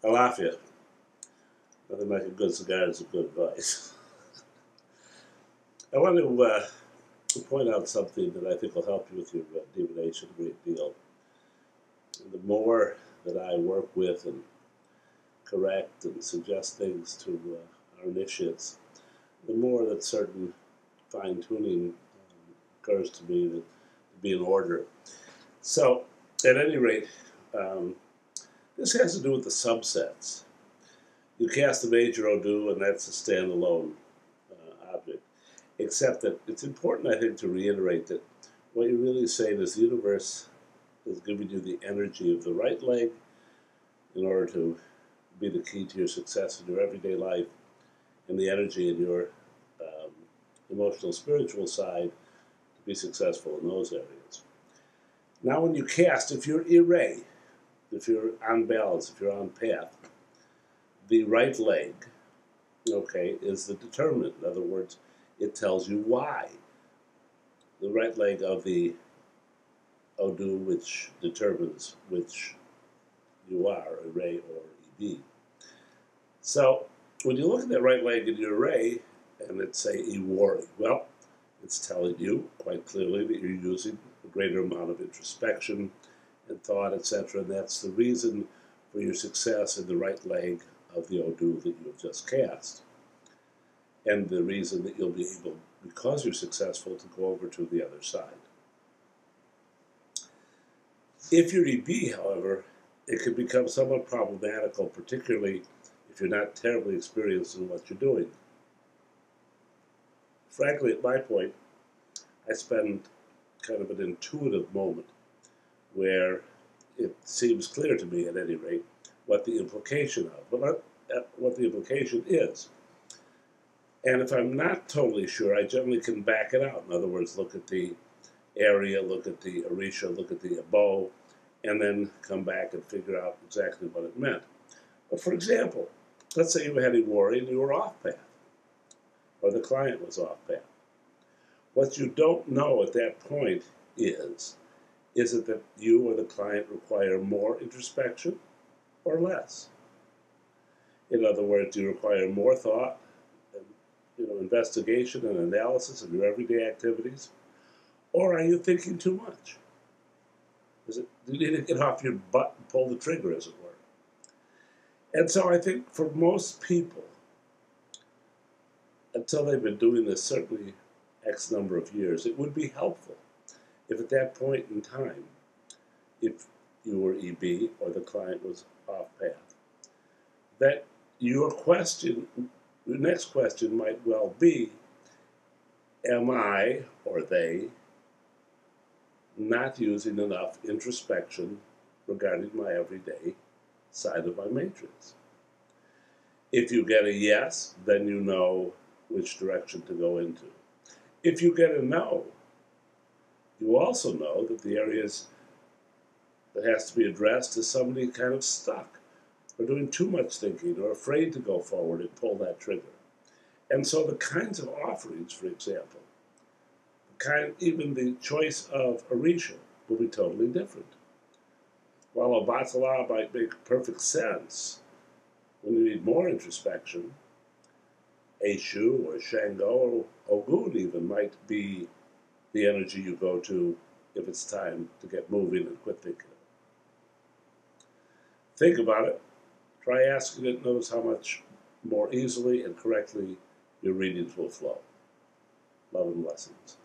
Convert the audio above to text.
Alafia. Nothing like a good cigar is a good advice. I want to point out something that I think will help you with your divination a great deal. And the more that I work with and correct and suggest things to our initiates, the more that certain fine-tuning occurs to me to be in order. So, at any rate, this has to do with the subsets. You cast a major Odu, and that's a standalone object. Except that it's important, I think, to reiterate that what you're really saying is the universe is giving you the energy of the right leg in order to be the key to your success in your everyday life, and the energy in your emotional, spiritual side to be successful in those areas. Now, when you cast, if you're irre, if you're on balance, if you're on path, the right leg, okay, is the determinant. In other words, it tells you why. The right leg of the Odu, which determines which you are, irre or eb. So, when you look at that right leg in your irre, and it's say iwari, well, it's telling you quite clearly that you're using a greater amount of introspection and thought, etc., and that's the reason for your success in the right leg of the Odu that you've just cast. And the reason that you'll be able, because you're successful, to go over to the other side. If you're EB, however, it can become somewhat problematical, particularly if you're not terribly experienced in what you're doing. Frankly, at my point, I spend kind of an intuitive moment where it seems clear to me, at any rate, what the implication is. And if I'm not totally sure, I generally can back it out. In other words, look at the area, look at the orisha, look at the abo, and then come back and figure out exactly what it meant. But for example, let's say you had a worry and you were off path, or the client was off path. What you don't know at that point is it that you or the client require more introspection or less? In other words, do you require more thought and investigation and analysis of your everyday activities? Or are you thinking too much? Do you need to get off your butt and pull the trigger, as it were? And so I think for most people, until they've been doing this certainly X number of years, it would be helpful if at that point in time, if you were EB or the client was off path, that your next question might well be, am I or they not using enough introspection regarding my everyday side of my matrix? If you get a yes, then you know which direction to go into. If you get a no, you also know that the areas that has to be addressed is somebody kind of stuck, or doing too much thinking, or afraid to go forward and pull that trigger. And so the kinds of offerings, for example, even the choice of orisha will be totally different. While a batala might make perfect sense when you need more introspection, Eshu or Shango or Ogun even might be the energy you go to if it's time to get moving and quit thinking. Think about it. Try asking it. Notice how much more easily and correctly your readings will flow. Love and blessings.